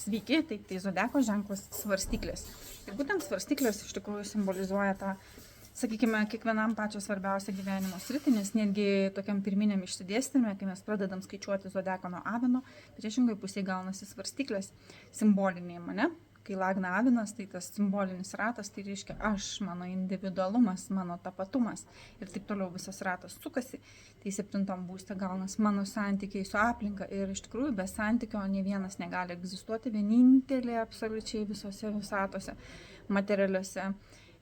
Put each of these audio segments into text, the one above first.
Sveiki, tai zodiako ženklas svarstyklės. Ir būtent svarstyklės iš tikrųjų simbolizuoja tą, sakykime, kiekvienam pačią svarbiausią gyvenimo sritį, nes netgi tokiam pirminiam išsidėstyme, kai mes pradedam skaičiuoti zodiaką nuo avino, priešingai pusėje gaunasi svarstyklės simboliniai mane. Kai lagna avinas, tai tas simbolinis ratas, tai reiškia aš, mano individualumas, mano tapatumas ir taip toliau visas ratas sukasi. Tai 7 būste gaunas mano santykiai su aplinka ir iš tikrųjų be santykio ne vienas negali egzistuoti, vienintelė absoliučiai visose visatose materialiuose,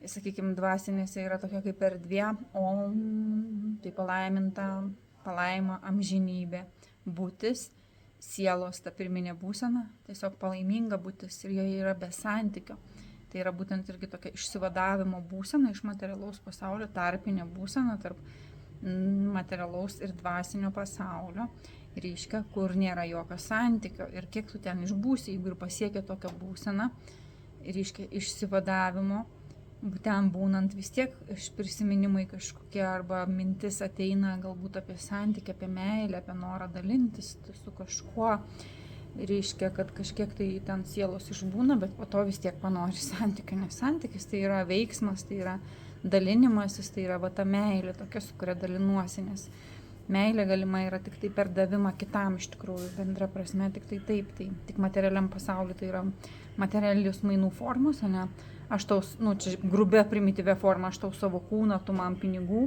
sakykime, dvasinėse yra tokia kaip erdvė, tai palaiminta, palaima, amžinybė, būtis. Sielos ta pirminė būsena, tiesiog palaiminga būtis ir joje yra be santykio. Tai yra būtent irgi tokia išsivadavimo būsena iš materialaus pasaulio, tarpinė būsena tarp materialaus ir dvasinio pasaulio. Reiškia, kur nėra jokio santykio ir kiek tu ten išbūsi, jeigu ir pasiekia tokią būseną, reiškia išsivadavimo, ten būnant vis tiek prisiminimai kažkokie arba mintis ateina galbūt apie santykį, apie meilę, apie norą dalintis su kažkuo. Reiškia, kad kažkiek tai ten sielos išbūna, bet po to vis tiek panori santykio, nes santykis tai yra veiksmas, tai yra dalinimasis, tai yra va ta meilė tokia, su kuria dalinuosi, nes meilė galima yra tik tai per davimą kitam iš tikrųjų, bendra prasme, tik tai taip, tai tik materialiam pasauliu tai yra materialius mainų formos, ne? Aš tau, čia grubia primityvia forma, aš tau savo kūną, tu man pinigų,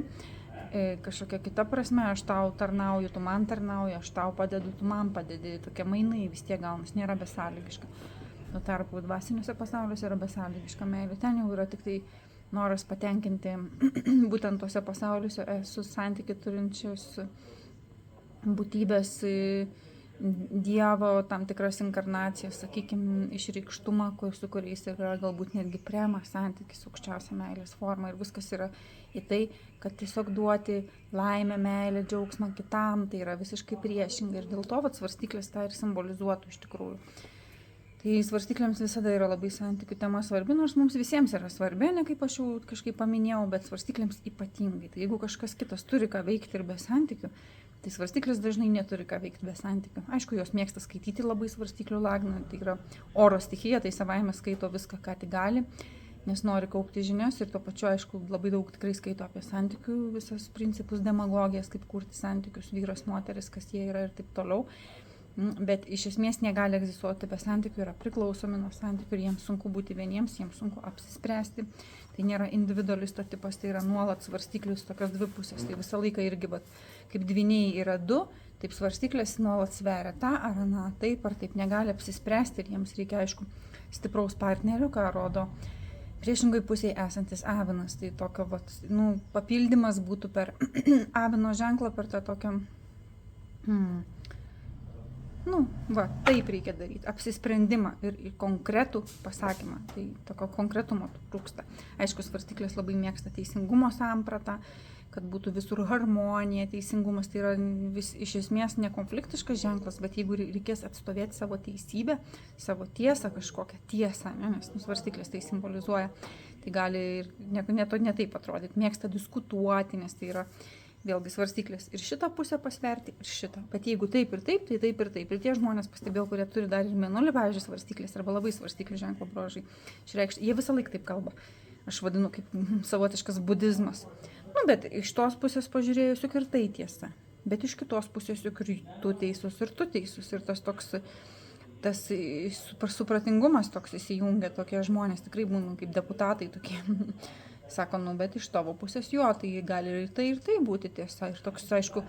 kažkokia kita prasme, aš tau tarnauju, tu man tarnauji, aš tau padedu, tu man padedi, tokie mainai vis tiek gaunas, nėra besąlygiška. Tuo tarpu dvasiniuose pasauliuose yra besąlygiška meilė, ten jau yra tik tai noras patenkinti būtent tuose pasauliuose su santykiu turinčius būtybės Dievo tam tikras inkarnacijas, sakykime, išreikštumą, su kuriais yra galbūt netgi prema santykis, aukščiausia meilės forma ir viskas yra į tai, kad tiesiog duoti laimę, meilę, džiaugsmą kitam, tai yra visiškai priešingai ir dėl to svarstyklės tą ir simbolizuotų iš tikrųjų. Tai svarstyklėms visada yra labai santykių tema svarbi, nors mums visiems yra svarbi, ne kaip aš jau kažkaip paminėjau, bet svarstyklėms ypatingai. Tai jeigu kažkas kitas turi ką veikti ir be santykių, tai svarstyklės dažnai neturi ką veikti be santykių. Aišku, jos mėgsta skaityti labai svarstyklių lagną, tai yra oro stichija, tai savaime skaito viską, ką tik gali, nes nori kaupti žinias ir tuo pačiu, aišku, labai daug tikrai skaito apie santykių, visas principus, demagogijas, kaip kurti santykius, vyras, moteris, kas jie yra ir taip toliau. Bet iš esmės negali egzistuoti be santykių, yra priklausomi nuo santykių ir jiems sunku būti vieniems, jiems sunku apsispręsti. Tai nėra individualisto tipas, tai yra nuolat svarstyklius tokios dvi pusės. Tai visą laiką irgi, kaip dvyniai yra du, taip svarstyklės nuolat sveria tą ar aną, taip ar taip negali apsispręsti ir jiems reikia, aišku, stipraus partnerio, ką rodo priešingai pusėje esantis avinas. Tai tokio, papildymas būtų per avino ženklą, per tą tokią... taip reikia daryti, apsisprendimą ir konkretų pasakymą, tai tokio konkretumo trūksta. Aišku, svarstyklės labai mėgsta teisingumo sampratą, kad būtų visur harmonija, teisingumas, tai yra iš esmės nekonfliktiškas ženklas, bet jeigu reikės atstovėti savo teisybę, savo tiesą, kažkokią tiesą, nes svarstyklės tai simbolizuoja, tai gali ir ne taip atrodyti, mėgsta diskutuoti, nes tai yra vėlgi svarstyklės ir šitą pusę pasverti, ir šitą. Bet jeigu taip ir taip, tai taip ir taip. Ir tie žmonės pastebėjau, kurie turi dar ir mėnulį, pavyzdžiui, svarstyklės arba labai svarstyklių ženklo bruožai išreikšti. Jie visą laiką taip kalba. Aš vadinu kaip savotiškas budizmas. Bet iš tos pusės pažiūrėjus, juk ir tai tiesa. Bet iš kitos pusės juk ir tu teisus. Ir tas toks, tas supratingumas toks įsijungia, tokie žmonės tikrai būna kaip deputatai tokie. Sako, bet iš tavo pusės jo, tai gali ir tai būti tiesa. Ir toks, aišku,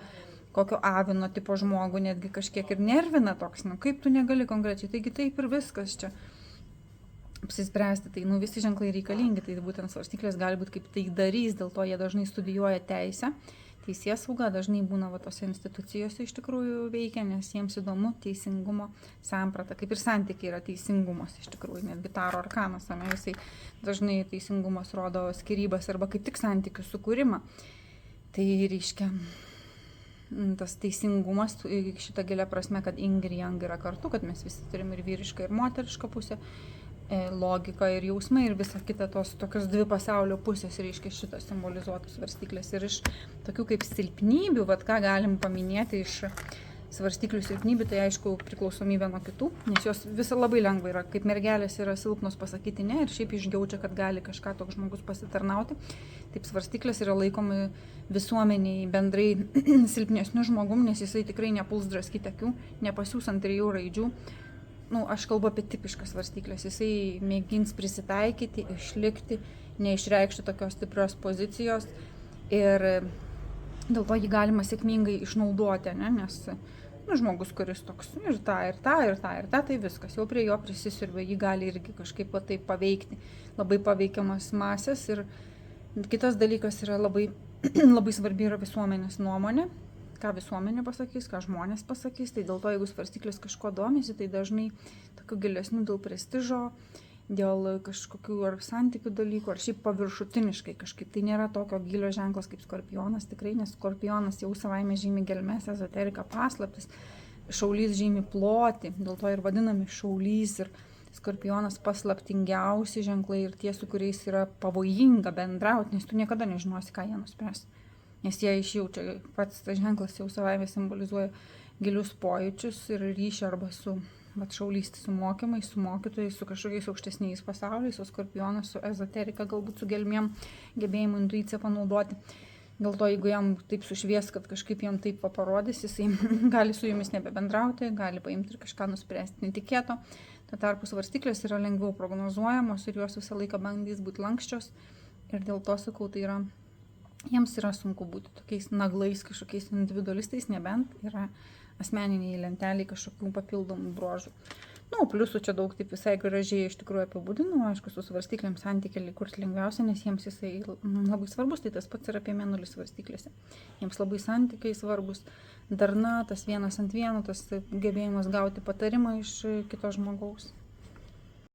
kokio avino tipo žmogų netgi kažkiek ir nervina toks, kaip tu negali konkrečiai, taigi taip ir viskas čia apsispręsti. Tai visi ženklai reikalingi, tai būtent svarstyklės gali būti kaip tai darys, dėl to jie dažnai studijuoja teisę. Teisėsauga dažnai būna tose institucijose iš tikrųjų veikia, nes jiems įdomu teisingumo samprata, kaip ir santykiai yra teisingumas iš tikrųjų, netgi Taro arkanas, jisai dažnai teisingumas rodo skyrybas arba kaip tik santykių sukūrimą. Tai reiškia, tas teisingumas šitą gilią prasme, kad yin ir yang yra kartu, kad mes visi turim ir vyrišką, ir moterišką pusę, logika ir jausmai ir visa kita, tos tokios dvi pasaulio pusės, reiškia šitas simbolizuotus svarstyklės. Ir iš tokių kaip silpnybių, ką galim paminėti iš svarstyklių silpnybių, tai aišku priklausomybė nuo kitų, nes jos visą labai lengva yra, kaip mergelės yra silpnos pasakyti ne ir šiaip išjaučia, kad gali kažką toks žmogus pasitarnauti. Taip svarstyklės yra laikomi visuomeniai bendrai silpnesnių žmogum, nes jisai tikrai nepuls draskyti akių, nepasiūs ant 3 raidžių. Aš kalbu apie tipiškas svarstyklės, jisai mėgins prisitaikyti, išlikti, neišreikšti tokios stiprios pozicijos ir dėl to jį galima sėkmingai išnaudoti, nes žmogus, kuris toks ir tą, tai viskas, jau prie jo prisisiurbė, jį gali irgi kažkaip taip paveikti, labai paveikiamas masės. Ir kitas dalykas yra labai, labai svarbi yra visuomenės nuomonė, ką visuomenė pasakys, ką žmonės pasakys, tai dėl to, jeigu svarstyklis kažko domisi, tai dažnai tokių gilesnių dėl prestižo, dėl kažkokių ar santykių dalykų, ar šiaip paviršutiniškai kažkaip. Tai nėra tokio gilio ženklas kaip skorpionas, tikrai, nes skorpionas jau savaime žymi gelmes, ezoterika, paslaptis, šaulys žymi plotį, dėl to ir vadinami šaulys, ir skorpionas paslaptingiausi ženklai ir tie, su kuriais yra pavojinga bendrauti, nes tu niekada nežinosi, ką jie nuspręs. Nes jie išjaučia, pats tas ženklas jau savaime simbolizuoja gilius pojūčius ir ryšį arba su šaulys, su mokymais, su mokytojais, su kažkokiais aukštesniais pasauliais, o skorpionas su ezoterika, galbūt su gelmėm, gebėjimu intuiciją panaudoti. Dėl to, jeigu jam taip sušvies, kad kažkaip jam taip parodys, jisai gali su jumis nebebendrauti, gali paimti ir kažką nuspręsti netikėto. Tuo tarpu svarstyklės yra lengviau prognozuojamos ir jos visą laiką bandys būti lankščios. Ir dėl to, sakau, tai yra, jiems yra sunku būti tokiais naglais, kažkokiais individualistais, nebent yra asmeniniai lenteliai kažkokių papildomų bruožų. Pliusų čia daug, taip visai gražiai iš tikrųjų apibūdinu, aišku, su svarstyklėm santykį kurti lengviausia, nes jiems jisai labai svarbus, tai tas pats yra apie mėnulį svarstyklėse. Jiems labai santykiai svarbus, darna, tas 1 ant 1, tas gebėjimas gauti patarimą iš kito žmogaus.